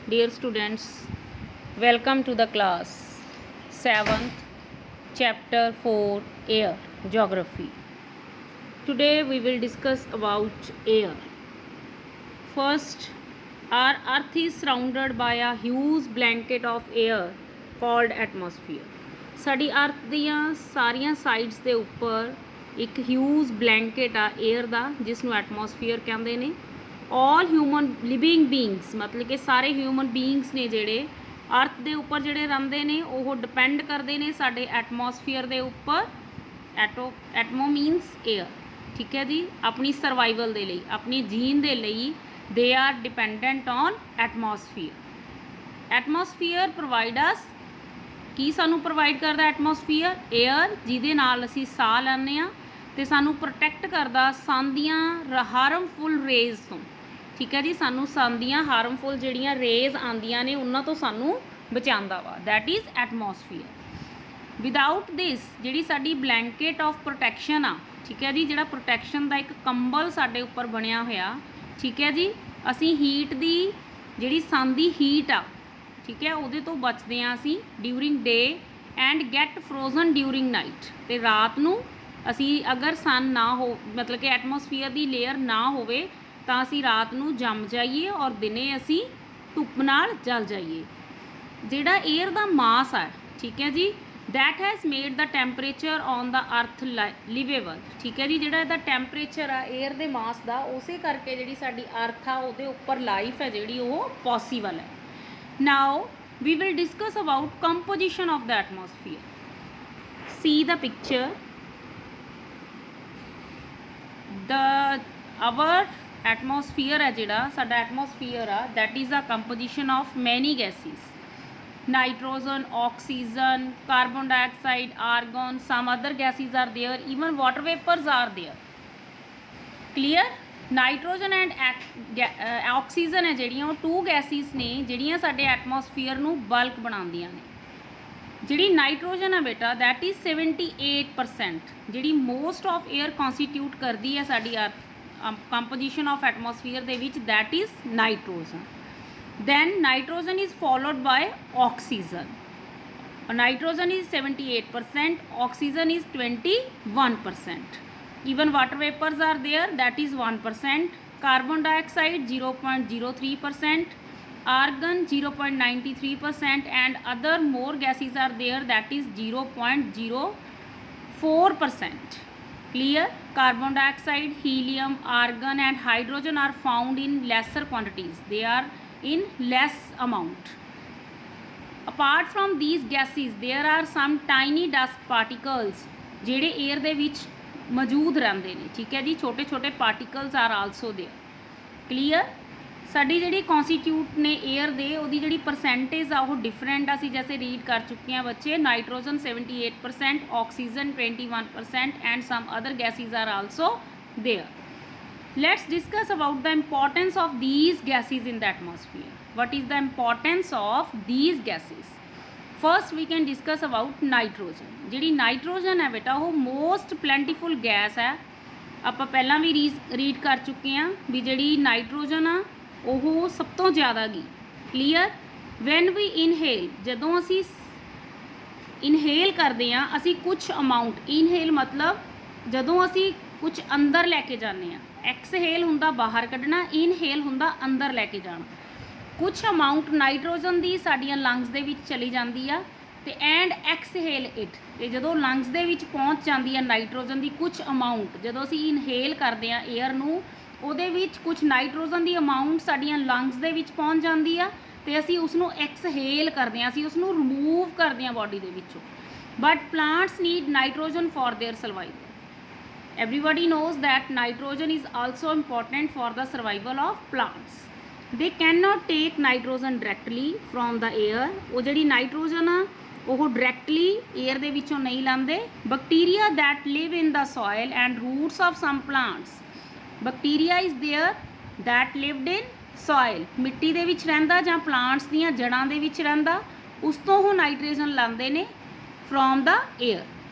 Dear students, welcome to the class 7th, chapter 4, Air, Geography. Today we will discuss about air. First, our earth is surrounded by a huge blanket of air called atmosphere. ਸਾਡੀ ਅਰਥ ਦੀਆਂ ਸਾਰੀਆਂ sides ਦੇ ਉੱਪਰ ਇੱਕ huge blanket ਆ air ਦਾ ਜਿਸ ਨੂੰ ਐਟਮੋਸਫੀਅਰ ਕਹਿੰਦੇ ਨੇ। ਆਲ ਹਿਊਮਨ ਲਿਵਿੰਗ ਬੀਇੰਗਸ ਮਤਲਬ ਕਿ ਸਾਰੇ ਹਿਊਮਨ ਬੀਇੰਗਸ ਨੇ ਜਿਹੜੇ ਅਰਥ ਦੇ ਉੱਪਰ ਜਿਹੜੇ ਰਹਿੰਦੇ ਨੇ ਉਹ ਡਿਪੈਂਡ ਕਰਦੇ ਨੇ ਸਾਡੇ ਐਟਮੋਸਫੀਅਰ ਦੇ ਉੱਪਰ। ਐਟਮੋ ਮੀਨਸ 에ਅਰ, ਠੀਕ ਹੈ ਜੀ। ਆਪਣੀ ਸਰਵਾਈਵਲ ਦੇ ਲਈ, ਆਪਣੀ ਜੀਣ ਦੇ ਲਈ they are dependent on atmosphere. Atmosphere provide us ਕੀ ਸਾਨੂੰ ਪ੍ਰੋਵਾਈਡ ਕਰਦਾ ਐਟਮੋਸਫੀਅਰ? 에ਅਰ, ਜਿਹਦੇ ਨਾਲ ਅਸੀਂ ਸਾਹ ਲੈਂਦੇ ਹਾਂ ਅਤੇ ਸਾਨੂੰ ਪ੍ਰੋਟੈਕਟ ਕਰਦਾ ਸਨ ਦੀਆਂ ਹਾਰਮਫੁਲ ਰੇਜ਼ ਤੋਂ, ਠੀਕ ਹੈ ਜੀ। ਸਾਨੂੰ ਸਨ ਦੀਆਂ ਹਾਰਮਫੁਲ ਜਿਹੜੀਆਂ ਰੇਜ਼ ਆਉਂਦੀਆਂ ਨੇ ਉਹਨਾਂ ਤੋਂ ਸਾਨੂੰ ਬਚਾਉਂਦਾ ਵਾ, ਦੈਟ ਇਜ਼ ਐਟਮੋਸਫੀਅਰ। ਵਿਦਾਊਟ ਦਿਸ ਜਿਹੜੀ ਸਾਡੀ ਬਲੈਂਕਟ ਆਫ ਪ੍ਰੋਟੈਕਸ਼ਨ ਆ, ਠੀਕ ਹੈ ਜੀ, ਜਿਹੜਾ ਪ੍ਰੋਟੈਕਸ਼ਨ ਦਾ ਇੱਕ ਕੰਬਲ ਸਾਡੇ ਉੱਪਰ ਬਣਿਆ ਹੋਇਆ, ਠੀਕ ਹੈ ਜੀ, ਅਸੀਂ ਹੀਟ ਦੀ ਜਿਹੜੀ ਸਨ ਦੀ ਹੀਟ ਆ, ਠੀਕ ਹੈ, ਉਹਦੇ ਤੋਂ ਬਚਦੇ ਹਾਂ ਅਸੀਂ during day and get frozen during night. ਅਤੇ ਰਾਤ ਨੂੰ ਅਸੀਂ ਅਗਰ ਸਨ ਨਾ ਹੋ ਮਤਲਬ ਕਿ ਐਟਮੋਸਫੀਅਰ ਦੀ ਲੇਅਰ ਨਾ ਹੋਵੇ ਤਾਂ ਅਸੀਂ ਰਾਤ ਨੂੰ ਜੰਮ ਜਾਈਏ ਔਰ ਦਿਨੇ ਅਸੀਂ ਧੁੱਪ ਨਾਲ ਜਲ ਜਾਈਏ। ਜਿਹੜਾ 에ਅਰ ਦਾ ਮਾਸ ਹੈ, ਠੀਕ ਹੈ ਜੀ, that has made the temperature on the ਅਰਥ ਲਿਵੇਬਲ, ਠੀਕ ਹੈ ਜੀ। ਜਿਹੜਾ ਇਹਦਾ ਟੈਂਪਰੇਚਰ ਆ 에ਅਰ ਦੇ ਮਾਸ ਦਾ, ਉਸੇ ਕਰਕੇ ਜਿਹੜੀ ਸਾਡੀ ਅਰਥ ਆ ਉਹਦੇ ਉੱਪਰ ਲਾਈਫ ਹੈ ਜਿਹੜੀ ਉਹ ਪੋਸੀਬਲ ਹੈ। Now we will discuss about composition of the atmosphere. See the picture. Our atmosphere है जिहड़ा साडा atmosphere आ, that is a composition of many gases. Nitrogen, oxygen, carbon dioxide, argon, some other gases are there, even water vapors are there. Clear? Nitrogen and oxygen ਹੈ ਜਿਹੜੀਆਂ ਉਹ to gases ਨੇ ਜਿਹੜੀਆਂ ਸਾਡੇ ਐਟਮੋਸਫੀਅਰ ਨੂੰ ਬਲਕ ਬਣਾਉਂਦੀਆਂ ਨੇ। ਜਿਹੜੀ ਨਾਈਟ੍ਰੋਜਨ ਆ ਬੇਟਾ ਦੈਟ ਇਜ਼ 78%, ਜਿਹੜੀ ਮੋਸਟ ਆਫ ਏਅਰ ਕੌਨਸਟੀਟਿਊਟ ਕਰਦੀ ਹੈ ਸਾਡੀ ਅਰਥ ਕੰਪੋਜੀਸ਼ਨ ਆਫ ਐਟਮੋਸਫੀਅਰ ਦੇ ਵਿੱਚ, that is nitrogen. Then nitrogen is followed by oxygen. Nitrogen is 78%, oxygen is 21%. Even water vapors are there, that is 1%. Carbon dioxide 0.03%, argon 0.93%, and other more gases are there, that is 0.04%. Clear? Carbon dioxide, helium, argon and hydrogen are found in lesser quantities, they are in less amount. Apart from these gases there are some tiny dust particles ਜਿਹੜੇ air ਦੇ ਵਿੱਚ ਮੌਜੂਦ ਰਹਿੰਦੇ ਨੇ, ਠੀਕ ਹੈ ਜੀ। ਛੋਟੇ ਛੋਟੇ particles R also there. Clear? ਸਾਡੀ ਜਿਹੜੀ ਕੌਨਸਟੀਟਿਊਟ ਨੇ ਏਅਰ ਦੇ ਉਹਦੀ ਜਿਹੜੀ ਪਰਸੈਂਟੇਜ ਆ ਉਹ ਡਿਫਰੈਂਟ ਆ, ਅਸੀਂ ਜੈਸੇ ਰੀਡ ਕਰ ਚੁੱਕੇ ਹਾਂ ਬੱਚੇ। Nitrogen 78%, oxygen 21% and some other gases are also there. Let's discuss about the importance of these gases in the atmosphere. What is the importance of these gases? First we can discuss about nitrogen. ਜਿਹੜੀ nitrogen ਹੈ ਬੇਟਾ ਉਹ most ਪਲੈਂਟੀਫੁਲ gas ਹੈ। ਆਪਾਂ ਪਹਿਲਾਂ ਵੀ read ਕਰ ਚੁੱਕੇ ਹਾਂ ਵੀ ਜਿਹੜੀ ਨਾਈਟ੍ਰੋਜਨ ਆ ਉਹ ਸਭ ਤੋਂ ਜ਼ਿਆਦਾ ਗੀ। ਕਲੀਅਰ? ਵੈਨ ਵੀ ਇਨਹੇਲ, ਜਦੋਂ ਅਸੀਂ ਇਨਹੇਲ ਕਰਦੇ ਹਾਂ ਅਸੀਂ ਕੁਛ ਅਮਾਊਂਟ, ਇਨਹੇਲ ਮਤਲਬ ਜਦੋਂ ਅਸੀਂ ਕੁਛ ਅੰਦਰ ਲੈ ਕੇ ਜਾਂਦੇ ਹਾਂ। ਐਕਸਹੇਲ ਹੁੰਦਾ ਬਾਹਰ ਕੱਢਣਾ, ਇਨਹੇਲ ਹੁੰਦਾ ਅੰਦਰ ਲੈ ਕੇ ਜਾਣਾ। ਕੁਛ ਅਮਾਊਂਟ ਨਾਈਟ੍ਰੋਜਨ ਦੀ ਸਾਡੀਆਂ ਲੰਗਸ ਦੇ ਵਿੱਚ ਚਲੀ ਜਾਂਦੀ ਆ ਅਤੇ ਐਂਡ ਐਕਸਹੇਲ ਇਟ, ਅਤੇ ਜਦੋਂ ਲੰਗਸ ਦੇ ਵਿੱਚ ਪਹੁੰਚ ਜਾਂਦੀ ਆ ਨਾਈਟ੍ਰੋਜਨ ਦੀ ਕੁਛ ਅਮਾਊਂਟ, ਜਦੋਂ ਅਸੀਂ ਇਨਹੇਲ ਕਰਦੇ ਹਾਂ ਏਅਰ ਨੂੰ ਉਹਦੇ ਵਿੱਚ ਕੁਛ ਨਾਈਟ੍ਰੋਜਨ ਦੀ ਅਮਾਊਂਟ ਸਾਡੀਆਂ ਲੰਗਸ ਦੇ ਵਿੱਚ ਪਹੁੰਚ ਜਾਂਦੀ ਆ ਅਤੇ ਅਸੀਂ ਉਸਨੂੰ ਐਕਸਹੇਲ ਕਰਦੇ ਹਾਂ, ਅਸੀਂ ਉਸਨੂੰ ਰਿਮੂਵ ਕਰਦੇ ਹਾਂ ਬੋਡੀ ਦੇ ਵਿੱਚੋਂ। But plants need nitrogen for their survival. Everybody knows that nitrogen is also important for the survival of plants. They can not take nitrogen directly from the air. ਉਹ ਜਿਹੜੀ ਨਾਈਟ੍ਰੋਜਨ ਆ ਉਹ directly air ਦੇ ਵਿੱਚੋਂ ਨਹੀਂ ਲੈਂਦੇ। Bacteria that live in the soil and roots of some plants, bacteria is there that lived in soil, ਮਿੱਟੀ ਦੇ ਵਿੱਚ ਰਹਿੰਦਾ ਜਾਂ ਪਲਾਂਟਸ ਦੀਆਂ ਜੜ੍ਹਾਂ ਦੇ ਵਿੱਚ ਰਹਿੰਦਾ, ਉਸ ਤੋਂ ਉਹ ਨਾਈਟ੍ਰੋਜਨ ਲੈਂਦੇ ਨੇ from the air.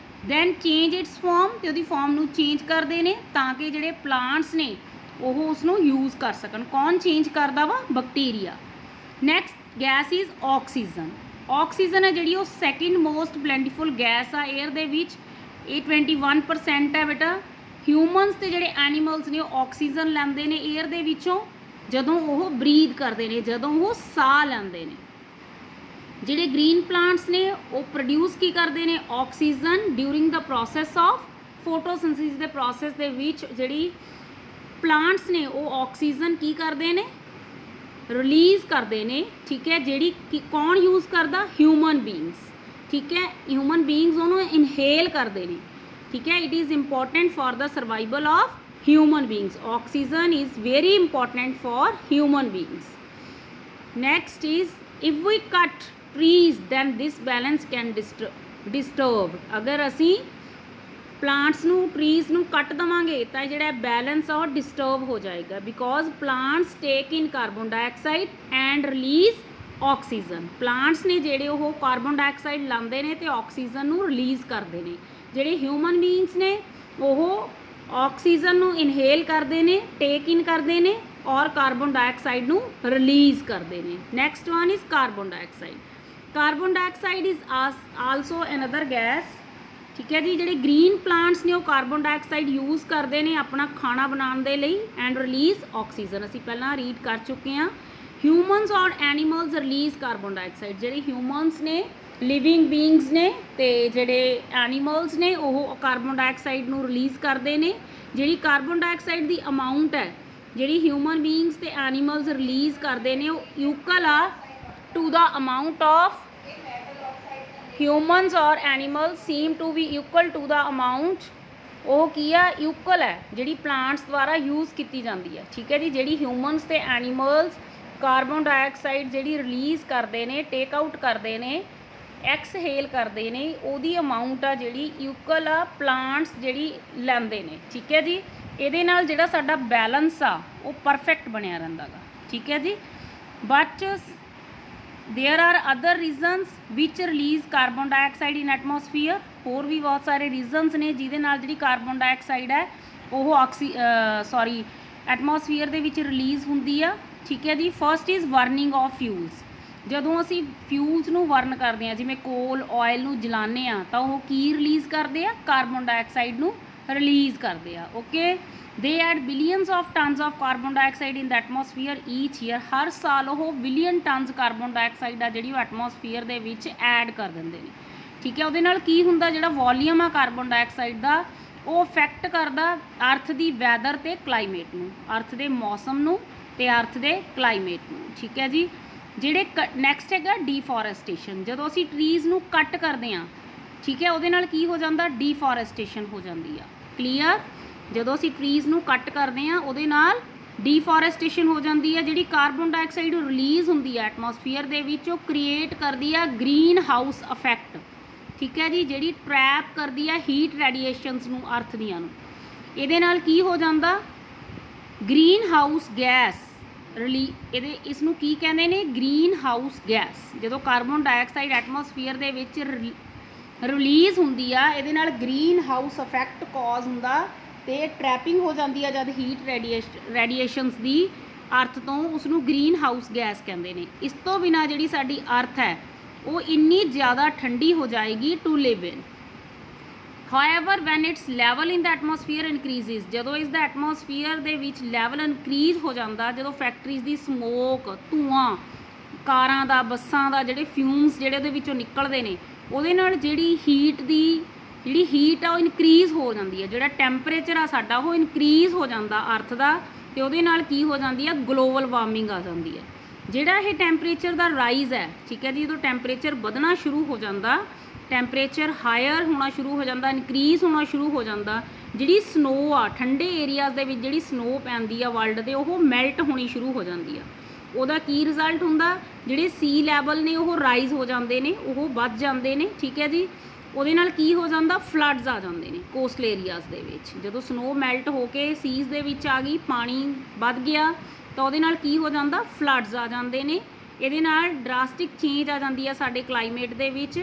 Then change its form, ਅਤੇ ਉਹਦੀ ਫੋਰਮ ਨੂੰ ਚੇਂਜ ਕਰਦੇ ਨੇ ਤਾਂ ਕਿ ਜਿਹੜੇ ਪਲਾਂਟਸ ਨੇ ਉਹ ਉਸਨੂੰ ਯੂਜ਼ ਕਰ ਸਕਣ। ਕੌਣ ਚੇਂਜ ਕਰਦਾ ਵਾ? Bacteria. Next gas is oxygen. Oxygen ਹੈ ਜਿਹੜੀ ਉਹ ਸੈਕਿੰਡ ਮੋਸਟ ਪਲੈਂਟੀਫੁਲ ਗੈਸ ਆ 에ਅਰ ਦੇ ਵਿੱਚ। ਇਹ 21% ਹੈ ਬੇਟਾ। ਹਿਊਮਨਸ ਤੇ ਜਿਹੜੇ ਐਨੀਮਲਸ ਨੇ ਉਹ ਆਕਸੀਜਨ ਲੈਂਦੇ ਨੇ 에ਅਰ ਦੇ ਵਿੱਚੋਂ ਜਦੋਂ ਉਹ ਬਰੀਥ ਕਰਦੇ ਨੇ, ਜਦੋਂ ਉਹ ਸਾਹ ਲੈਂਦੇ ਨੇ। ਜਿਹੜੇ ਗ੍ਰੀਨ ਪਲਾਂਟਸ ਨੇ ਉਹ ਪ੍ਰੋਡਿਊਸ ਕੀ ਕਰਦੇ ਨੇ? Oxygen during the process of photosynthesis ਦੇ ਪ੍ਰੋਸੈਸ ਦੇ ਵਿੱਚ ਜਿਹੜੀ ਪਲਾਂਟਸ ਨੇ ਉਹ ਆਕਸੀਜਨ ਕੀ ਕਰਦੇ ਨੇ? ਰਿਲੀਜ਼ ਕਰਦੇ ਨੇ। ਠੀਕ ਹੈ, ਜਿਹੜੀ ਕੌਣ ਯੂਜ਼ ਕਰਦਾ? Human beings. ਠੀਕ ਹੈ, ਹਿਊਮਨ ਬੀਇੰਗਸ ਉਹਨੂੰ ਇਨਹੇਲ ਕਰਦੇ ਨੇ। ਠੀਕ ਹੈ, it is important for the survival of human beings। Oxygen is very important for human beings। next is if we cut trees then this balance can disturb। अगर असी plants नू trees नू cut देवांगे तो जिहड़ा बैलेंस आ वो disturb हो जाएगा because plants take in carbon dioxide and release oxygen. Plants ने जिहड़े वो कार्बन डाइऑक्साइड लांदे ने ते ऑक्सीजन नू रिलीज़ करते हैं। ਜਿਹੜੇ ਹਿਊਮਨ ਬੀਇੰਗਸ ਨੇ ਉਹ ਆਕਸੀਜਨ ਨੂੰ ਇਨਹੇਲ ਕਰਦੇ ਨੇ, ਟੇਕ ਇਨ ਕਰਦੇ ਨੇ ਔਰ ਕਾਰਬਨ ਡਾਈਆਕਸਾਈਡ ਨੂੰ ਰਿਲੀਜ਼ ਕਰਦੇ ਨੇ। Next one is carbon dioxide. Carbon dioxide is also another gas. ਠੀਕ ਹੈ ਜੀ, ਜਿਹੜੇ ਗ੍ਰੀਨ ਪਲਾਂਟਸ ਨੇ ਉਹ ਕਾਰਬਨ ਡਾਈਆਕਸਾਈਡ ਯੂਜ਼ ਕਰਦੇ ਨੇ ਆਪਣਾ ਖਾਣਾ ਬਣਾਉਣ ਦੇ ਲਈ ਐਂਡ ਰਿਲੀਜ਼ ਆਕਸੀਜਨ। ਅਸੀਂ ਪਹਿਲਾਂ ਰੀਡ ਕਰ ਚੁੱਕੇ ਹਾਂ। Humans or animals release carbon dioxide. ਜਿਹੜੇ ਹਿਊਮਨਸ ਨੇ ਲਿਵਿੰਗ ਬੀਇੰਗਸ ਨੇ ਤੇ ਜਿਹੜੇ ਐਨੀਮਲਸ ਨੇ ਉਹ ਕਾਰਬਨ ਡਾਈਆਕਸਾਈਡ ਨੂੰ ਰਿਲੀਜ਼ ਕਰਦੇ ਨੇ। ਜਿਹੜੀ ਕਾਰਬਨ ਡਾਈਆਕਸਾਈਡ ਦੀ ਅਮਾਊਂਟ ਹੈ ਜਿਹੜੀ ਹਿਊਮਨ ਬੀਇੰਗਸ ਤੇ ਐਨੀਮਲਸ ਰਿਲੀਜ਼ ਕਰਦੇ ਨੇ ਉਹ ਇਕੁਅਲ ਆ to the amount of humans or animals seem to be equal to the amount. ਉਹ ਕੀ ਆ? ਇਕੁਅਲ ਹੈ ਜਿਹੜੀ ਪਲਾਂਟਸ ਦੁਆਰਾ ਯੂਜ਼ ਕੀਤੀ ਜਾਂਦੀ ਹੈ। ਠੀਕ ਹੈ ਜੀ, ਜਿਹੜੀ ਹਿਊਮਨਸ ਤੇ ਐਨੀਮਲਸ ਕਾਰਬਨ ਡਾਈਆਕਸਾਈਡ ਜਿਹੜੀ ਰਿਲੀਜ਼ ਕਰਦੇ ਨੇ, ਟੇਕ ਆਊਟ ਕਰਦੇ ਨੇ, ਐਕਸਹੇਲ ਕਰਦੇ ਨੇ, ਉਹਦੀ ਅਮਾਊਂਟ ਆ ਜਿਹੜੀ ਇਕੁਅਲ ਆ ਪਲਾਂਟਸ ਜਿਹੜੀ ਲੈਂਦੇ ਨੇ। ਠੀਕ ਹੈ ਜੀ, ਇਹਦੇ ਨਾਲ ਜਿਹੜਾ ਸਾਡਾ ਬੈਲੈਂਸ ਆ ਉਹ ਪਰਫੈਕਟ ਬਣਿਆ ਰਹਿੰਦਾ ਗਾ। ਠੀਕ ਹੈ ਜੀ, but there are other reasons which release carbon dioxide in atmosphere. होर भी बहुत सारे रीजनस ने जिहदे नाल जिहड़ी कार्बन डाइऑक्साइड है वो एटमोसफीयर दे विच रिलीज़ हुंदी आ। ठीक है जी, first is burning of fuels. ਜਦੋਂ ਅਸੀਂ ਫਿਊਲਸ ਨੂੰ ਬਰਨ ਕਰਦੇ ਹਾਂ ਜਿਵੇਂ ਕੋਲ ਆਇਲ ਨੂੰ ਜਲਾਉਂਦੇ ਹਾਂ ਤਾਂ ਉਹ ਕੀ ਰਿਲੀਜ਼ ਕਰਦੇ ਆ? ਕਾਰਬਨ ਡਾਈਆਕਸਾਈਡ ਨੂੰ ਰਿਲੀਜ਼ ਕਰਦੇ ਆ। Okay, they add billions of tons of carbon dioxide in the atmosphere each year. ਹਰ ਸਾਲ ਉਹ ਬਿਲੀਅਨ ਟਨਸ ਕਾਰਬਨ ਡਾਈਆਕਸਾਈਡ ਆ ਜਿਹੜੀ ਉਹ ਐਟਮੋਸਫੀਅਰ ਦੇ ਵਿੱਚ ਐਡ ਕਰ ਦਿੰਦੇ ਨੇ। ਠੀਕ ਹੈ, ਉਹਦੇ ਨਾਲ ਕੀ ਹੁੰਦਾ? ਜਿਹੜਾ ਵੋਲੀਅਮ ਆ ਕਾਰਬਨ ਡਾਈਆਕਸਾਈਡ ਦਾ ਉਹ ਅਫੈਕਟ ਕਰਦਾ ਅਰਥ ਦੀ ਵੈਦਰ ਤੇ ਕਲਾਈਮੇਟ ਨੂੰ, ਅਰਥ ਦੇ ਮੌਸਮ ਨੂੰ ਤੇ ਅਰਥ ਦੇ ਕਲਾਈਮੇਟ ਨੂੰ। ਠੀਕ ਹੈ ਜੀ, ਜਿਹੜੇ ਨੈਕਸਟ ਹੈਗਾ ਡੀਫੋਰੈਸਟੇਸ਼ਨ। ਜਦੋਂ ਅਸੀਂ ਟਰੀਜ਼ ਨੂੰ ਕੱਟ ਕਰਦੇ ਹਾਂ, ਠੀਕ ਹੈ, ਉਹਦੇ ਨਾਲ ਕੀ ਹੋ ਜਾਂਦਾ? ਡੀਫੋਰੈਸਟੇਸ਼ਨ ਹੋ ਜਾਂਦੀ ਆ। ਕਲੀਅਰ? ਜਦੋਂ ਅਸੀਂ ਟਰੀਜ਼ ਨੂੰ ਕੱਟ ਕਰਦੇ ਹਾਂ ਉਹਦੇ ਨਾਲ ਡੀਫੋਰੈਸਟੇਸ਼ਨ ਹੋ ਜਾਂਦੀ ਹੈ। ਜਿਹੜੀ ਕਾਰਬਨ ਡਾਈਆਕਸਾਈਡ ਰਿਲੀਜ਼ ਹੁੰਦੀ ਹੈ ਐਟਮੋਸਫੀਅਰ ਦੇ ਵਿੱਚ ਉਹ ਕ੍ਰੀਏਟ ਕਰਦੀ ਆ ਗ੍ਰੀਨ ਹਾਊਸ ਇਫੈਕਟ। ਠੀਕ ਹੈ ਜੀ, ਜਿਹੜੀ ਟਰੈਪ ਕਰਦੀ ਆ ਹੀਟ ਰੇਡੀਏਸ਼ਨਸ ਨੂੰ ਅਰਥ ਦੀਆਂ ਨੂੰ। ਇਹਦੇ ਨਾਲ ਕੀ ਹੋ ਜਾਂਦਾ? ਗ੍ਰੀਨ ਹਾਊਸ ਗੈਸ ਇਸ ਨੂੰ ਕੀ ਕਹਿੰਦੇ ਨੇ? Green house gas. ਜਦੋਂ ਕਾਰਬਨ ਡਾਈਆਕਸਾਈਡ ਐਟਮੋਸਫੀਅਰ ਦੇ ਵਿੱਚ ਰਿਲੀਜ਼ ਹੁੰਦੀ ਆ ਇਹਦੇ ਨਾਲ ਗ੍ਰੀਨ ਹਾਊਸ ਇਫੈਕਟ ਕਾਜ਼ ਹੁੰਦਾ ਤੇ ਟਰੈਪਿੰਗ ਹੋ ਜਾਂਦੀ ਆ ਜਦ ਹੀਟ ਰੇਡੀਏਸ਼ਨਸ ਦੀ ਅਰਥ ਤੋਂ, ਉਸ ਨੂੰ ਗ੍ਰੀਨ ਹਾਊਸ ਗੈਸ ਕਹਿੰਦੇ ਨੇ। ਇਸ ਤੋਂ ਬਿਨਾਂ ਜਿਹੜੀ ਸਾਡੀ ਅਰਥ ਹੈ ਉਹ ਇੰਨੀ ਜ਼ਿਆਦਾ ਠੰਡੀ ਹੋ ਜਾਏਗੀ to live in. However when its level in the atmosphere increases. ਜਦੋਂ ਇਸ ਦਾ ਐਟਮੋਸਫੀਅਰ ਦੇ ਵਿੱਚ ਲੈਵਲ ਇਨਕਰੀਜ਼ ਹੋ ਜਾਂਦਾ, ਜਦੋਂ ਫੈਕਟਰੀਜ਼ ਦੀ ਸਮੋਕ, ਧੂਆਂ, ਕਾਰਾਂ ਦਾ, ਬੱਸਾਂ ਦਾ ਜਿਹੜੇ ਫਿਊਮਸ ਜਿਹੜੇ ਉਹਦੇ ਵਿੱਚੋਂ ਨਿਕਲਦੇ ਨੇ ਉਹਦੇ ਨਾਲ ਜਿਹੜੀ ਹੀਟ ਆ ਉਹ ਇਨਕਰੀਜ਼ ਹੋ ਜਾਂਦੀ ਹੈ। ਜਿਹੜਾ ਟੈਂਪਰੇਚਰ ਆ ਸਾਡਾ ਉਹ ਇਨਕਰੀਜ਼ ਹੋ ਜਾਂਦਾ ਅਰਥ ਦਾ ਤੇ ਉਹਦੇ ਨਾਲ ਕੀ ਹੋ ਜਾਂਦੀ ਆ? ਗਲੋਬਲ ਵਾਰਮਿੰਗ ਆ ਜਾਂਦੀ ਹੈ। ਜਿਹੜਾ ਇਹ ਟੈਂਪਰੇਚਰ ਦਾ ਰਾਈਜ਼ ਹੈ, ਠੀਕ ਹੈ ਜੀ, ਜਦੋਂ ਟੈਂਪਰੇਚਰ ਵਧਣਾ ਸ਼ੁਰੂ ਹੋ ਜਾਂਦਾ, ਟੈਂਪਰੇਚਰ ਹਾਇਰ ਹੋਣਾ ਸ਼ੁਰੂ ਹੋ ਜਾਂਦਾ, ਇਨਕਰੀਜ਼ ਹੋਣਾ ਸ਼ੁਰੂ ਹੋ ਜਾਂਦਾ, ਜਿਹੜੀ ਸਨੋ ਆ ਠੰਡੇ ਏਰੀਆਜ਼ ਦੇ ਵਿੱਚ ਜਿਹੜੀ ਸਨੋ ਪੈਂਦੀ ਆ ਵਰਲਡ ਦੇ ਉਹ ਮੈਲਟ ਹੋਣੀ ਸ਼ੁਰੂ ਹੋ ਜਾਂਦੀ ਆ। ਉਹਦਾ ਕੀ ਰਿਜ਼ਲਟ ਹੁੰਦਾ? ਜਿਹੜੇ ਸੀ ਲੈਵਲ ਨੇ ਉਹ ਰਾਈਜ਼ ਹੋ ਜਾਂਦੇ ਨੇ, ਉਹ ਵੱਧ ਜਾਂਦੇ ਨੇ। ਠੀਕ ਹੈ ਜੀ, ਉਹਦੇ ਨਾਲ ਕੀ ਹੋ ਜਾਂਦਾ? ਫਲੱਡਸ ਆ ਜਾਂਦੇ ਨੇ ਕੋਸਟਲ ਏਰੀਆਜ਼ ਦੇ ਵਿੱਚ। ਜਦੋਂ ਸਨੋ ਮੈਲਟ ਹੋ ਕੇ ਸੀਜ਼ ਦੇ ਵਿੱਚ ਆ ਗਈ, ਪਾਣੀ ਵੱਧ ਗਿਆ ਤਾਂ ਉਹਦੇ ਨਾਲ ਕੀ ਹੋ ਜਾਂਦਾ? ਫਲੱਡਸ ਆ ਜਾਂਦੇ ਨੇ। ਇਹਦੇ ਨਾਲ ਡਰਾਸਟਿਕ ਚੇਂਜ ਆ ਜਾਂਦੀ ਆ ਸਾਡੇ ਕਲਾਈਮੇਟ ਦੇ ਵਿੱਚ,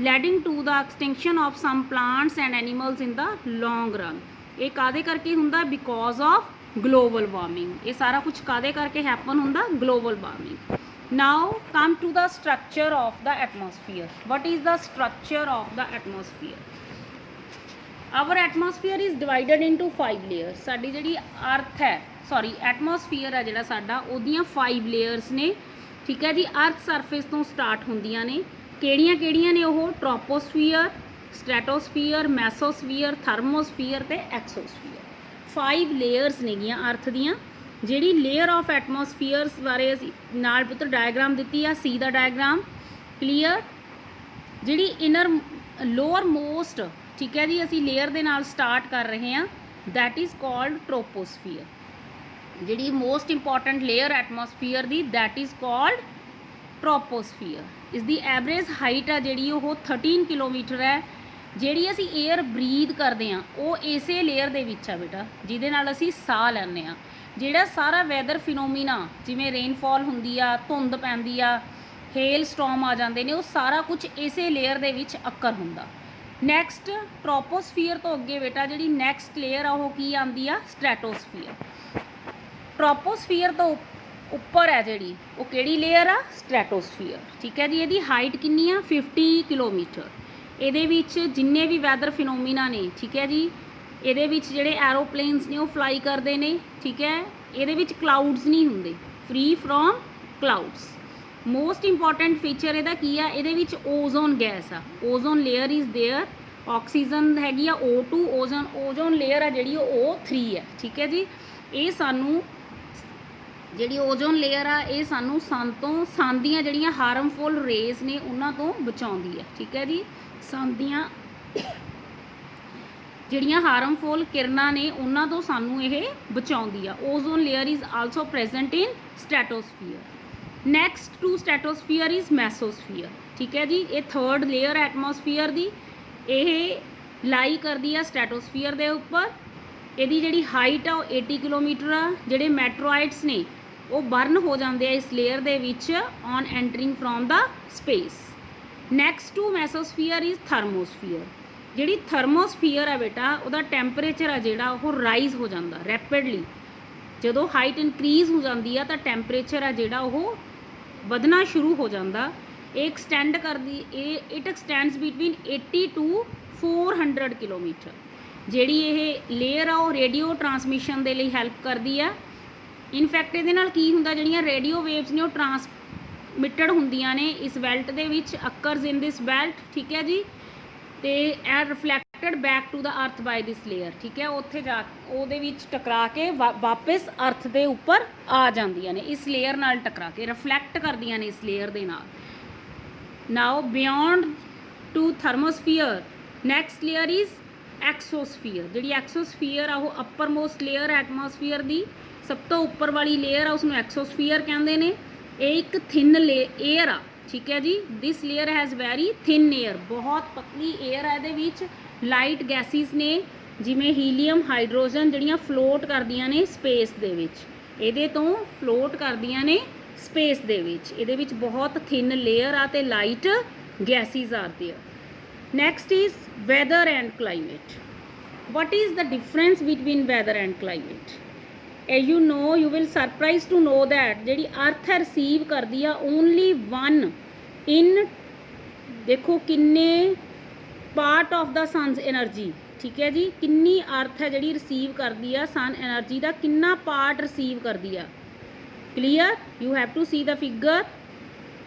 leading to the extinction of some plants and animals in the long run. ਇਹ ਕਾਹਦੇ ਕਰਕੇ ਹੁੰਦਾ? Because of global warming. ਇਹ ਸਾਰਾ ਕੁਝ ਕਾਹਦੇ ਕਰਕੇ ਹੈਪਨ ਹੁੰਦਾ? Global warming. Now come to the structure of the atmosphere. What is the structure of the atmosphere? Our atmosphere is divided into 5 layers. साडी जिहड़ी अर्थ है सॉरी एटमोसफीयर है जिहड़ा साडा ओहदियां 5 लेयर्स ने, ठीक है जी। अर्थ सरफेस तो स्टार्ट होंदियां ने, किहड़ियां किहड़ियां ने ओह? ट्रोपोस्फीयर, स्ट्रैटोस्फीयर, मैसोस्फीयर, थर्मोस्फीयर ते एक्सोस्फीयर। 5 लेयर्स नेगियां अर्थ दियां। ਜਿਹੜੀ ਲੇਅਰ ਆਫ ਐਟਮੋਸਫੀਅਰਸ ਬਾਰੇ ਅਸੀਂ ਨਾਲ ਪੁੱਤਰ ਡਾਇਗਰਾਮ ਦਿੱਤੀ ਆ, ਸੀ ਦਾ ਡਾਇਗਰਾਮ ਕਲੀਅਰ। ਜਿਹੜੀ ਇਨਰ ਲੋਅਰ ਮੋਸਟ, ਠੀਕ ਹੈ ਜੀ, ਅਸੀਂ ਲੇਅਰ ਦੇ ਨਾਲ ਸਟਾਰਟ ਕਰ ਰਹੇ ਹਾਂ, ਦੈਟ ਇਜ਼ ਕਾਲਡ ਟ੍ਰੋਪੋਸਫੀਅਰ। ਜਿਹੜੀ ਮੋਸਟ ਇੰਪੋਰਟੈਂਟ ਲੇਅਰ ਐਟਮੋਸਫੀਅਰ ਦੀ, ਦੈਟ ਇਜ਼ ਕਾਲਡ ਟ੍ਰੋਪੋਸਫੀਅਰ। ਇਸ ਦੀ ਐਵਰੇਜ ਹਾਈਟ ਆ ਜਿਹੜੀ ਉਹ 13 ਕਿਲੋਮੀਟਰ ਹੈ। ਜਿਹੜੀ ਅਸੀਂ ਏਅਰ ਬਰੀਦ ਕਰਦੇ ਹਾਂ ਉਹ ਇਸੇ ਲੇਅਰ ਦੇ ਵਿੱਚ ਆ ਬੇਟਾ, ਜਿਹਦੇ ਨਾਲ ਅਸੀਂ ਸਾਹ ਲੈਂਦੇ ਹਾਂ। ਜਿਹੜਾ ਸਾਰਾ ਵੈਦਰ ਫਿਨੋਮੀਨਾ, ਜਿਵੇਂ ਰੇਨਫਾਲ ਹੁੰਦੀ ਆ, ਧੁੰਦ ਪੈਂਦੀ ਆ, ਹੇਲ ਸਟੋਰਮ ਆ ਜਾਂਦੇ ਨੇ, ਉਹ ਸਾਰਾ ਕੁਝ ਇਸੇ ਲੇਅਰ ਦੇ ਵਿੱਚ ਅਕਰ ਹੁੰਦਾ। ਨੈਕਸਟ ਟ੍ਰੋਪੋਸਫੀਅਰ ਤੋਂ ਅੱਗੇ ਬੇਟਾ ਜਿਹੜੀ ਨੈਕਸਟ ਲੇਅਰ ਆ ਉਹ ਕੀ ਆਉਂਦੀ ਆ? ਸਟ੍ਰੈਟੋਸਫੀਅਰ। ਟ੍ਰੋਪੋਸਫੀਅਰ ਤੋਂ ਉੱਪਰ ਹੈ ਜਿਹੜੀ ਉਹ ਕਿਹੜੀ ਲੇਅਰ ਆ? ਸਟ੍ਰੈਟੋਸਫੀਅਰ, ਠੀਕ ਹੈ ਜੀ। ਇਹਦੀ ਹਾਈਟ ਕਿੰਨੀ ਆ? 50 ਕਿਲੋਮੀਟਰ। ਇਹਦੇ ਵਿੱਚ ਜਿੰਨੇ ਵੀ ਵੈਦਰ ਫਿਨੋਮੀਨਾ ਨੇ, ਠੀਕ ਹੈ ਜੀ, ਇਹਦੇ ਵਿੱਚ ਜਿਹੜੇ ਐਰੋਪਲੇਨਸ ਨੇ ਉਹ ਫਲਾਈ ਕਰਦੇ ਨੇ, ਠੀਕ ਹੈ। ਇਹਦੇ ਵਿੱਚ ਕਲਾਊਡਸ ਨਹੀਂ ਹੁੰਦੇ, free from clouds. Most important feature ਇਹਦਾ ਕੀ ਆ? ਇਹਦੇ ਵਿੱਚ ਓਜ਼ੋਨ ਗੈਸ ਆ, ozone layer is there. Oxygen ਹੈਗੀ ਆ O2, ਓਜ਼ੋਨ ਲੇਅਰ ਆ ਜਿਹੜੀ ਉਹ O3 ਹੈ, ਠੀਕ ਹੈ ਜੀ। ਇਹ ਸਾਨੂੰ ਜਿਹੜੀ ਓਜ਼ੋਨ ਲੇਅਰ ਆ ਇਹ ਸਾਨੂੰ ਸਨ ਦੀਆਂ ਜਿਹੜੀਆਂ ਹਾਰਮਫੁਲ ਰੇਜ਼ ਨੇ ਉਹਨਾਂ ਤੋਂ ਬਚਾਉਂਦੀ ਹੈ, ਠੀਕ ਹੈ ਜੀ। ਸਨ ਦੀਆਂ ਜਿਹੜੀਆਂ ਹਾਰਮਫੁਲ ਕਿਰਨਾਂ ਨੇ ਉਹਨਾਂ ਤੋਂ ਸਾਨੂੰ ਇਹ ਬਚਾਉਂਦੀ ਆ। Ozone layer is also present in stratosphere. Next to stratosphere is mesosphere, ਠੀਕ ਹੈ ਜੀ। ਇਹ ਥਰਡ ਲੇਅਰ ਐਟਮੋਸਫੀਅਰ ਦੀ, ਇਹ ਲਾਈ ਕਰਦੀ ਆ ਸਟ੍ਰੈਟੋਸਫੀਅਰ ਦੇ ਉੱਪਰ। ਇਹਦੀ ਜਿਹੜੀ ਹਾਈਟ ਆ ਉਹ 80 ਕਿਲੋਮੀਟਰ ਆ। ਜਿਹੜੇ ਮੈਟਰੋਇਡਸ ਨੇ ਉਹ ਬਰਨ ਹੋ ਜਾਂਦੇ ਆ ਇਸ ਲੇਅਰ ਦੇ ਵਿੱਚ on entering from the space. Next to mesosphere is thermosphere. ਜਿਹੜੀ ਥਰਮੋਸਫੀਅਰ ਹੈ ਬੇਟਾ ਉਹਦਾ ਟੈਂਪਰੇਚਰ ਆ ਜਿਹੜਾ ਉਹ ਰਾਈਜ਼ ਹੋ ਜਾਂਦਾ ਰੈਪਿਡਲੀ। ਜਦੋਂ ਹਾਈਟ ਇਨਕਰੀਜ਼ ਹੋ ਜਾਂਦੀ ਆ ਤਾਂ ਟੈਂਪਰੇਚਰ ਆ ਜਿਹੜਾ ਉਹ ਵਧਣਾ ਸ਼ੁਰੂ ਹੋ ਜਾਂਦਾ। ਇਹ ਐਕਸਟੈਂਡ ਕਰਦੀ, ਇਟ ਐਕਸਟੈਂਡਸ ਬਿਟਵੀਨ 80 ਟੂ 400 ਕਿਲੋਮੀਟਰ। ਜਿਹੜੀ ਇਹ ਲੇਅਰ ਆ ਉਹ ਰੇਡੀਓ ਟਰਾਂਸਮਿਸ਼ਨ ਦੇ ਲਈ ਹੈਲਪ ਕਰਦੀ ਆ। ਇਨਫੈਕਟ ਇਹਦੇ ਨਾਲ ਕੀ ਹੁੰਦਾ, ਜਿਹੜੀਆਂ ਰੇਡੀਓ ਵੇਵਸ ਨੇ ਉਹ ਟਰਾਂਸਮਿਟਡ ਹੁੰਦੀਆਂ ਨੇ ਇਸ ਬੈਲਟ ਦੇ ਵਿੱਚ, ਅਕਰਸ ਇਨ ਦਿਸ ਬੈਲਟ, ਠੀਕ ਹੈ ਜੀ। ਤੇ ਐ ਰਿਫਲੈਕਟਡ ਬੈਕ ਟੂ ਦਾ ਅਰਥ ਬਾਈ ਦਿਸ ਲੇਅਰ, ਠੀਕ ਹੈ। ਉੱਥੇ ਜਾ ਉਹਦੇ ਵਿੱਚ ਟਕਰਾ ਕੇ ਵਾਪਸ ਅਰਥ ਦੇ ਉੱਪਰ ਆ ਜਾਂਦੀਆਂ ਨੇ, ਇਸ ਲੇਅਰ ਨਾਲ ਟਕਰਾ ਕੇ ਰਿਫਲੈਕਟ ਕਰਦੀਆਂ ਨੇ ਇਸ ਲੇਅਰ ਦੇ ਨਾਲ। Now beyond to thermosphere next layer is exosphere. ਜਿਹੜੀ ਐਕਸੋਸਫੀਅਰ ਆ ਉਹ ਅਪਰ ਮੋਸਟ ਲੇਅਰ ਐਟਮੋਸਫੀਅਰ ਦੀ, ਸਭ ਤੋਂ ਉੱਪਰ ਵਾਲੀ ਲੇਅਰ ਆ ਉਸਨੂੰ ਐਕਸੋਸਫੀਅਰ ਕਹਿੰਦੇ ਨੇ। ਇਹ ਇੱਕ ਥਿਨ ਏਅਰ ਆ, ਠੀਕ ਹੈ ਜੀ। This layer has very thin air, ਬਹੁਤ ਪਤਲੀ ਏਅਰ ਹੈ। ਇਹਦੇ ਵਿੱਚ ਲਾਈਟ ਗੈਸਿਸ ਨੇ ਜਿਵੇਂ ਹੀਲੀਅਮ, ਹਾਈਡਰੋਜਨ, ਜਿਹੜੀਆਂ ਫਲੋਟ ਕਰਦੀਆਂ ਨੇ ਸਪੇਸ ਦੇ ਵਿੱਚ, ਇਹਦੇ ਤੋਂ ਫਲੋਟ ਕਰਦੀਆਂ ਨੇ ਸਪੇਸ ਦੇ ਵਿੱਚ। ਇਹਦੇ ਵਿੱਚ ਬਹੁਤ ਥਿਨ ਲੇਅਰ ਆ ਤੇ light gases are there. Next is weather and climate. what is the difference between weather and climate? As you know, you will surprised to know that ਜਿਹੜੀ ਅਰਥ ਹੈ ਰਿਸੀਵ ਕਰਦੀ ਆ ਓਨਲੀ 1 in ਦੇਖੋ ਕਿੰਨੇ part of the sons energy, ਠੀਕ ਹੈ ਜੀ। ਕਿੰਨੀ ਅਰਥ ਹੈ ਜਿਹੜੀ ਰਿਸੀਵ ਕਰਦੀ ਆ ਸਨ ਐਨਰਜੀ ਦਾ, ਕਿੰਨਾ ਪਾਰਟ ਰਿਸੀਵ ਕਰਦੀ ਆ। Clear? You have to see the figure.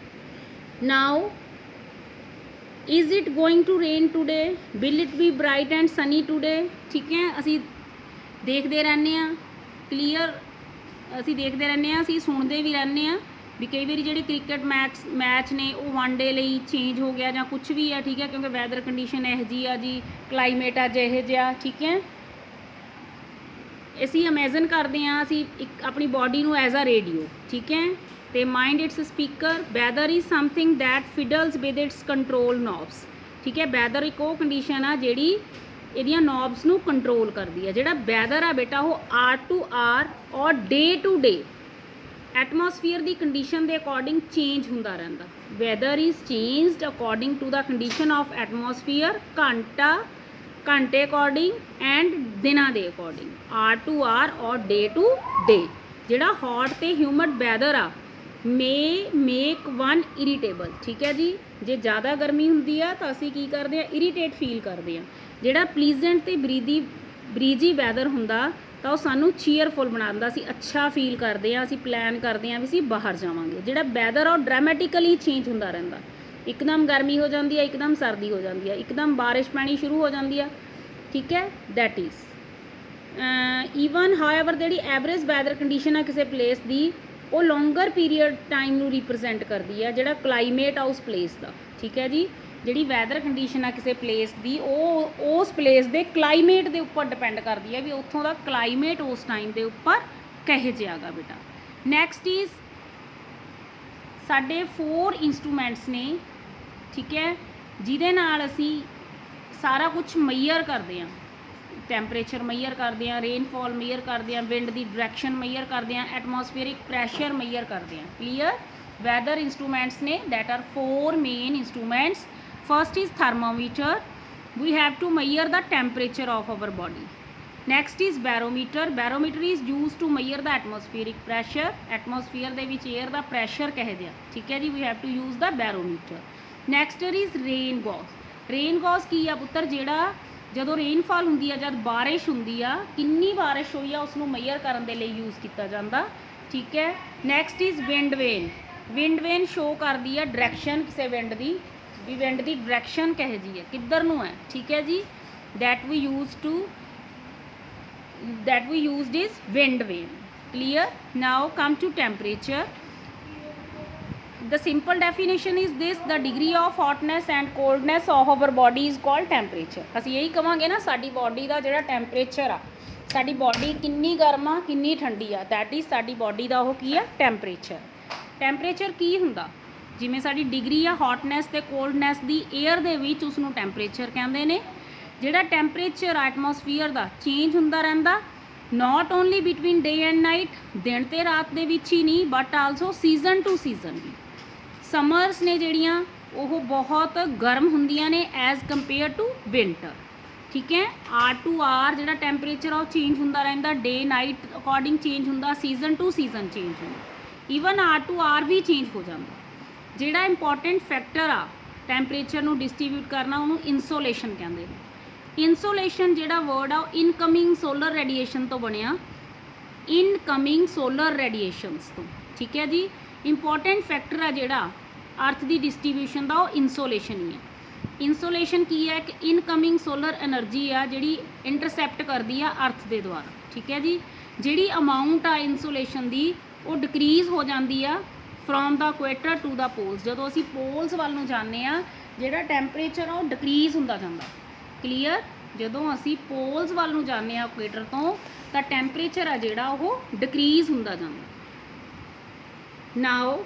Now is it going to rain today? will it be bright and sunny today? ਠੀਕ ਹੈ, ਅਸੀਂ ਦੇਖਦੇ ਰਹਿੰਦੇ ਹਾਂ। ਕਲੀਅਰ? ਅਸੀਂ ਦੇਖਦੇ ਰਹਿੰਦੇ ਹਾਂ, ਅਸੀਂ ਸੁਣਦੇ ਵੀ ਰਹਿੰਦੇ ਹਾਂ ਵੀ ਕਈ ਵਾਰੀ ਜਿਹੜੇ ਕ੍ਰਿਕਟ ਮੈਚ ਨੇ ਉਹ 1 ਡੇ ਲਈ ਚੇਂਜ ਹੋ ਗਿਆ ਜਾਂ ਕੁਛ ਵੀ ਆ, ਠੀਕ ਹੈ, ਕਿਉਂਕਿ ਵੈਦਰ ਕੰਡੀਸ਼ਨ ਇਹੋ ਜਿਹੀ ਆ ਜੀ, ਕਲਾਈਮੇਟ ਅੱਜ ਇਹੋ ਜਿਹਾ, ਠੀਕ ਹੈ। ਅਸੀਂ ਇਮੈਜਨ ਕਰਦੇ ਹਾਂ ਅਸੀਂ ਇੱਕ ਆਪਣੀ ਬਾਡੀ ਨੂੰ ਐਜ਼ ਅ ਰੇਡੀਓ, ਠੀਕ ਹੈ, ਤੇ mind its speaker. Weather is something that fiddles with its control knobs, ਠੀਕ ਹੈ। ਵੈਦਰ ਇੱਕ ਉਹ ਕੰਡੀਸ਼ਨ ਆ ਜਿਹੜੀ ਇਹਦੀਆਂ ਨੋਬਸ ਨੂੰ ਕੰਟਰੋਲ ਕਰਦੀ ਹੈ। ਜਿਹੜਾ ਵੈਦਰ ਆ ਬੇਟਾ ਉਹ R to hour or day to day atmosphere ਦੀ ਕੰਡੀਸ਼ਨ ਦੇ ਅਕੋਰਡਿੰਗ ਚੇਂਜ ਹੁੰਦਾ ਰਹਿੰਦਾ। Weather is changed according to the condition of atmosphere, ਘੰਟੇ ਅਕੋਰਡਿੰਗ ਐਂਡ ਦਿਨਾਂ ਦੇ according, R to hour or day to ਡੇ। ਜਿਹੜਾ ਹੌਟ ਤੇ ਹਿਊਮਿਡ ਵੈਦਰ ਆ may make one irritable, ठीक है जी। जे ज़्यादा गर्मी ਹੁੰਦੀ ਆ ਤਾਂ ਅਸੀਂ ਕੀ ਕਰਦੇ ਆ, ਇਰੀਟੇਟ ਫੀਲ ਕਰਦੇ ਆ। ਜਿਹੜਾ ਪਲੀਜ਼ੈਂਟ ਤੇ ਬਰੀਜੀ ਵੈਦਰ ਹੁੰਦਾ ਤਾਂ ਉਹ ਸਾਨੂੰ ਚੀਅਰਫੁਲ ਬਣਾਉਂਦਾ, ਅਸੀਂ ਅੱਛਾ ਫੀਲ ਕਰਦੇ ਆ, ਅਸੀਂ ਪਲਾਨ ਕਰਦੇ ਆ ਵੀ ਅਸੀਂ ਬਾਹਰ ਜਾਵਾਂਗੇ। ਜਿਹੜਾ ਵੈਦਰ ਆ ਉਹ ਡਰਾਮੈਟਿਕਲੀ ਚੇਂਜ ਹੁੰਦਾ ਰਹਿੰਦਾ, ਇੱਕਦਮ ਗਰਮੀ ਹੋ ਜਾਂਦੀ ਹੈ, ਇੱਕਦਮ ਸਰਦੀ ਹੋ ਜਾਂਦੀ ਹੈ, ਇੱਕਦਮ ਬਾਰਿਸ਼ ਪੈਣੀ ਸ਼ੁਰੂ ਹੋ ਜਾਂਦੀ ਆ, ਠੀਕ ਹੈ। ਦੈਟ ਇਜ਼ ਈਵਨ ਹਾਊਐਵਰ ਜਿਹੜੀ ਐਵਰੇਜ ਵੈਦਰ ਕੰਡੀਸ਼ਨ ਆ ਕਿਸੇ ਪਲੇਸ ਦੀ ਉਹ ਲੌਂਗਰ ਪੀਰੀਅਡ ਟਾਈਮ ਨੂੰ ਰਿਪਰੈਜ਼ੈਂਟ ਕਰਦੀ ਆ, ਜਿਹੜਾ ਕਲਾਈਮੇਟ ਆ ਉਸ ਪਲੇਸ ਦਾ, ਠੀਕ ਹੈ ਜੀ। ਜਿਹੜੀ ਵੈਦਰ ਕੰਡੀਸ਼ਨ ਆ ਕਿਸੇ ਪਲੇਸ ਦੀ ਉਹ ਉਸ ਪਲੇਸ ਦੇ ਕਲਾਈਮੇਟ ਦੇ ਉੱਪਰ ਡਿਪੈਂਡ ਕਰਦੀ ਹੈ ਵੀ ਉੱਥੋਂ ਦਾ ਕਲਾਈਮੇਟ ਉਸ ਟਾਈਮ ਦੇ ਉੱਪਰ ਕਿਹੋ ਜਿਹਾ ਗਾ ਬੇਟਾ। ਨੈਕਸਟ ਇਜ਼ ਸਾਡੇ 4 ਇੰਸਟਰੂਮੈਂਟਸ ਨੇ, ਠੀਕ ਹੈ, ਜਿਹਦੇ ਨਾਲ ਅਸੀਂ ਸਾਰਾ ਕੁਝ ਮੇਜਰ ਕਰਦੇ ਹਾਂ। ਟੈਂਪਰੇਚਰ ਮੇਜਰ ਕਰਦੇ ਹਾਂ, ਰੇਨਫਾਲ ਮੇਜਰ ਕਰਦੇ ਹਾਂ, ਵਿੰਡ ਦੀ ਡਾਇਰੈਕਸ਼ਨ ਮੇਜਰ ਕਰਦੇ ਹਾਂ, ਐਟਮੋਸਫੇਰਿਕ ਪ੍ਰੈਸ਼ਰ ਮੇਜਰ ਕਰਦੇ ਹਾਂ। ਕਲੀਅਰ। ਵੈਦਰ ਇੰਸਟਰੂਮੈਂਟਸ ਨੇ, that R 4 main instruments. First is thermometer. We have to measure the temperature of our body. Next is barometer. Barometer is used to measure the atmospheric pressure. Atmosphere ਦੇ ਵਿੱਚ air ਦਾ pressure ਕਹੇ ਦਿਆ, ਠੀਕ ਹੈ ਜੀ। We have to use the barometer. Next is rain gauge. Rain gauge ਕੀ ਆ ਪੁੱਤਰ, ਜਿਹੜਾ ਜਦੋਂ ਰੇਨਫਾਲ ਹੁੰਦੀ ਆ, ਜਦ ਬਾਰਿਸ਼ ਹੁੰਦੀ ਆ, ਕਿੰਨੀ ਬਾਰਿਸ਼ ਹੋਈ ਆ ਉਸ ਨੂੰ ਮੇਜਰ ਕਰਨ ਦੇ ਲਈ ਯੂਜ਼ ਕੀਤਾ ਜਾਂਦਾ, ਠੀਕ ਹੈ। Next is wind vein. Wind vein show ਕਰਦੀ ਆ ਡਾਇਰੈਕਸ਼ਨ ਕਿਸੇ ਵਿੰਡ ਦੀ, ਵੀ ਵਿੰਡ ਦੀ ਡਾਇਰੈਕਸ਼ਨ ਕਿਹੋ ਜਿਹੀ ਹੈ, ਕਿੱਧਰ ਨੂੰ ਹੈ, ਠੀਕ ਹੈ ਜੀ। that we used is wind vane. Clear. Now come to temperature. The simple definition is this: the degree of hotness and coldness of our body is called temperature. ਅਸੀਂ ਇਹੀ ਕਵਾਂਗੇ ਨਾ, ਸਾਡੀ ਬੋਡੀ ਦਾ ਜਿਹੜਾ ਟੈਂਪਰੇਚਰ ਆ, ਸਾਡੀ ਬੋਡੀ ਕਿੰਨੀ ਗਰਮ ਆ ਕਿੰਨੀ ਠੰਡੀ ਆ, ਦੈਟ ਇਜ਼ ਸਾਡੀ ਬੋਡੀ ਦਾ ਉਹ ਕੀ ਆ, ਟੈਂਪਰੇਚਰ। ਟੈਂਪਰੇਚਰ ਕੀ ਹੁੰਦਾ, ਜਿਵੇਂ ਸਾਡੀ ਡਿਗਰੀ ਆ ਹੌਟਨੈਸ ਤੇ ਕੋਲਡਨੈਸ ਦੀ ਏਅਰ ਦੇ ਵਿੱਚ, ਉਸ ਨੂੰ ਟੈਂਪਰੇਚਰ ਕਹਿੰਦੇ ਨੇ। ਜਿਹੜਾ ਟੈਂਪਰੇਚਰ ਐਟਮੋਸਫੀਅਰ ਦਾ ਚੇਂਜ ਹੁੰਦਾ ਰਹਿੰਦਾ, not only between day and night, ਦਿਨ ਤੇ ਰਾਤ ਦੇ ਵਿੱਚ ਹੀ ਨਹੀਂ, but also season to season ਵੀ। ਸਮਰਸ ਨੇ ਜਿਹੜੀਆਂ ਉਹ ਬਹੁਤ ਗਰਮ ਹੁੰਦੀਆਂ ਨੇ ਐਜ਼ ਕੰਪੇਅਰ ਟੂ ਵਿੰਟਰ, ਠੀਕ ਹੈ। ਆਰ ਟੂ ਆਰ ਜਿਹੜਾ ਟੈਂਪਰੇਚਰ ਆ ਉਹ ਚੇਂਜ ਹੁੰਦਾ ਰਹਿੰਦਾ, ਡੇ ਨਾਈਟ ਅਕੋਰਡਿੰਗ ਚੇਂਜ ਹੁੰਦਾ, ਸੀਜ਼ਨ ਟੂ ਸੀਜ਼ਨ ਚੇਂਜ ਹੁੰਦਾ, ਈਵਨ ਆਰ ਟੂ ਆਰ ਵੀ ਚੇਂਜ ਹੋ ਜਾਂਦਾ। ਜਿਹੜਾ ਇੰਪੋਰਟੈਂਟ ਫੈਕਟਰ ਆ ਟੈਂਪਰੇਚਰ ਨੂੰ ਡਿਸਟ੍ਰੀਬਿਊਟ ਕਰਨਾ, ਉਹਨੂੰ ਇਨਸੋਲੇਸ਼ਨ ਕਹਿੰਦੇ ਨੇ। ਇਨਸੋਲੇਸ਼ਨ ਜਿਹੜਾ ਵਰਡ ਆ ਉਹ ਇਨਕਮਿੰਗ ਸੋਲਰ ਰੇਡੀਏਸ਼ਨ ਤੋਂ ਬਣਿਆ, ਇਨਕਮਿੰਗ ਸੋਲਰ ਰੇਡੀਏਸ਼ਨਸ ਤੋਂ, ਠੀਕ ਹੈ ਜੀ। ਇੰਪੋਰਟੈਂਟ ਫੈਕਟਰ ਆ ਜਿਹੜਾ ਅਰਥ ਦੀ ਡਿਸਟ੍ਰੀਬਿਊਸ਼ਨ ਦਾ, ਉਹ ਇਨਸੋਲੇਸ਼ਨ ਹੀ ਹੈ। ਇਨਸੋਲੇਸ਼ਨ ਕੀ ਹੈ, ਕਿ ਇਨਕਮਿੰਗ ਸੋਲਰ એનર્ਜੀ ਆ ਜਿਹੜੀ ਇੰਟਰਸੈਪਟ ਕਰਦੀ ਆ ਅਰਥ ਦੇ ਦੁਆਰਾ, ਠੀਕ ਹੈ ਜੀ। ਜਿਹੜੀ ਅਮਾਊਂਟ ਆ ਇਨਸੋਲੇਸ਼ਨ ਦੀ ਉਹ ਡਿਕਰੀਜ਼ ਹੋ ਜਾਂਦੀ ਆ from the equator to the poles. ਜਦੋਂ ਅਸੀਂ ਪੋਲਸ ਵੱਲ ਨੂੰ ਜਾਂਦੇ ਆ, ਜਿਹੜਾ ਟੈਂਪਰੇਚਰ ਆ ਉਹ ਡਿਕਰੀਜ਼ ਹੁੰਦਾ ਜਾਂਦਾ। ਕਲੀਅਰ। ਜਦੋਂ ਅਸੀਂ ਪੋਲਸ ਵੱਲ ਨੂੰ ਜਾਂਦੇ ਆ ਇਕੁਏਟਰ ਤੋਂ, ਤਾਂ ਟੈਂਪਰੇਚਰ ਆ ਜਿਹੜਾ ਉਹ ਡਿਕਰੀਜ਼ ਹੁੰਦਾ ਜਾਂਦਾ। Now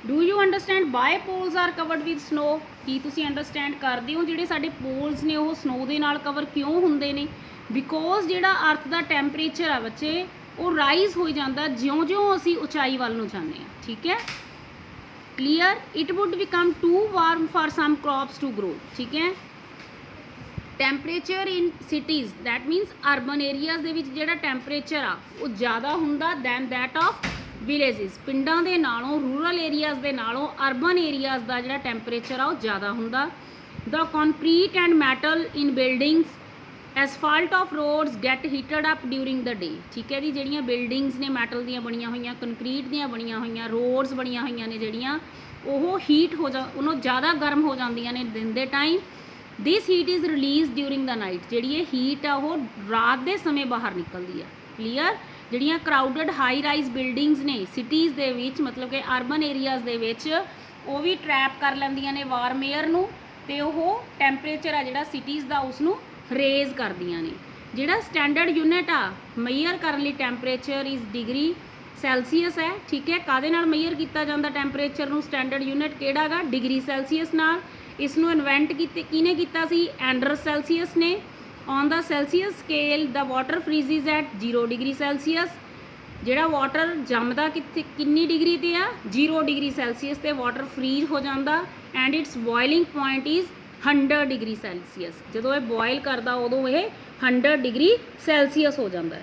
do you understand why poles are covered with snow? ਕੀ ਤੁਸੀਂ ਅੰਡਰਸਟੈਂਡ ਕਰਦੇ ਹੋ ਜਿਹੜੇ ਸਾਡੇ ਪੋਲਸ ਨੇ ਉਹ ਸਨੋ ਦੇ ਨਾਲ ਕਵਰ ਕਿਉਂ ਹੁੰਦੇ ਨੇ? ਬਿਕੋਜ਼ ਜਿਹੜਾ ਅਰਥ ਦਾ ਟੈਂਪਰੇਚਰ ਆ ਬੱਚੇ ਉਹ ਰਾਈਜ਼ ਹੋ ਜਾਂਦਾ ਜਿਉਂ-ਜਿਉਂ ਅਸੀਂ ਉਚਾਈ ਵੱਲ ਨੂੰ ਜਾਂਦੇ ਹਾਂ, ਠੀਕ ਹੈ। Clear. It would become too warm for some crops to grow, ਠੀਕ ਹੈ। Temperature in cities, that means urban areas ਦੇ ਵਿੱਚ ਜਿਹੜਾ ਟੈਂਪਰੇਚਰ ਆ ਉਹ ਜ਼ਿਆਦਾ ਹੁੰਦਾ ਦੈਨ ਦੈਟ ਆਫ ਵਿਲੇਜਿਸ। ਪਿੰਡਾਂ ਦੇ ਨਾਲੋਂ, ਰੂਰਲ ਏਰੀਆਜ਼ ਦੇ ਨਾਲੋਂ ਅਰਬਨ ਏਰੀਆਜ਼ ਦਾ ਜਿਹੜਾ ਟੈਂਪਰੇਚਰ ਆ ਉਹ ਜ਼ਿਆਦਾ ਹੁੰਦਾ। The concrete and metal in buildings, asphalt of roads get heated up during the day, ਠੀਕ ਹੈ ਜੀ। ਜਿਹੜੀਆਂ ਬਿਲਡਿੰਗਸ ਨੇ ਮੈਟਲ ਦੀਆਂ ਬਣੀਆਂ ਹੋਈਆਂ, ਕੰਕਰੀਟ ਦੀਆਂ ਬਣੀਆਂ ਹੋਈਆਂ, ਰੋਡਸ ਬਣੀਆਂ ਹੋਈਆਂ ਨੇ ਜਿਹੜੀਆਂ, ਉਹ ਹੀਟ ਉਹਨੂੰ ਜ਼ਿਆਦਾ ਗਰਮ ਹੋ ਜਾਂਦੀਆਂ ਨੇ ਦਿਨ ਦੇ time. This heat is release during the night, ਜਿਹੜੀ ਇਹ ਹੀਟ ਆ ਉਹ ਰਾਤ ਦੇ ਸਮੇਂ ਬਾਹਰ ਨਿਕਲਦੀ ਆ। ਕਲੀਅਰ। ਜਿਹੜੀਆਂ ਕਰਾਊਡਡ ਹਾਈ ਰਾਈਜ਼ ਬਿਲਡਿੰਗਸ ਨੇ ਸਿਟੀਜ਼ ਦੇ ਵਿੱਚ, ਮਤਲਬ ਕਿ ਅਰਬਨ ਏਰੀਆਜ਼ ਦੇ ਵਿੱਚ, ਉਹ ਵੀ ਟਰੈਪ ਕਰ ਲੈਂਦੀਆਂ ਨੇ ਵਾਰਮ ਏਅਰ ਨੂੰ, ਅਤੇ ਉਹ ਟੈਂਪਰੇਚਰ ਆ ਜਿਹੜਾ ਸਿਟੀਜ਼ ਦਾ ਉਸ ਨੂੰ ਰੇਜ਼ ਕਰਦੀਆਂ ਨੇ। ਜਿਹੜਾ ਸਟੈਂਡਰਡ ਯੂਨਿਟ ਆ ਮੇਜਰ ਕਰਨ ਲਈ ਟੈਂਪਰੇਚਰ ਇਜ਼ ਡਿਗਰੀ ਸੈਲਸੀਅਸ ਹੈ, ਠੀਕ ਹੈ। ਕਾਹਦੇ ਨਾਲ ਮੇਜਰ ਕੀਤਾ ਜਾਂਦਾ ਟੈਂਪਰੇਚਰ ਨੂੰ? ਸਟੈਂਡਰਡ ਯੂਨਿਟ ਕਿਹੜਾ ਗਾ? ਡਿਗਰੀ ਸੈਲਸੀਅਸ ਨਾਲ। ਇਸ ਨੂੰ ਇਨਵੈਂਟ ਕਿਹਨੇ ਕੀਤਾ ਸੀ? ਐਂਡਰਸ ਸੈਲਸੀਅਸ ਨੇ। On the Celsius scale the water freezes at 0 degree Celsius. ਜਿਹੜਾ ਵਾਟਰ ਜੰਮਦਾ ਕਿੰਨੀ ਡਿਗਰੀ 'ਤੇ ਆ? 0 ਡਿਗਰੀ ਸੈਲਸੀਅਸ 'ਤੇ ਵਾਟਰ ਫਰੀਜ਼ ਹੋ ਜਾਂਦਾ। And its boiling point is 100 degree Celsius. ਜਦੋਂ ਇਹ ਬੋਇਲ ਕਰਦਾ ਉਦੋਂ ਇਹ 100 ਡਿਗਰੀ ਸੈਲਸੀਅਸ ਹੋ ਜਾਂਦਾ ਹੈ।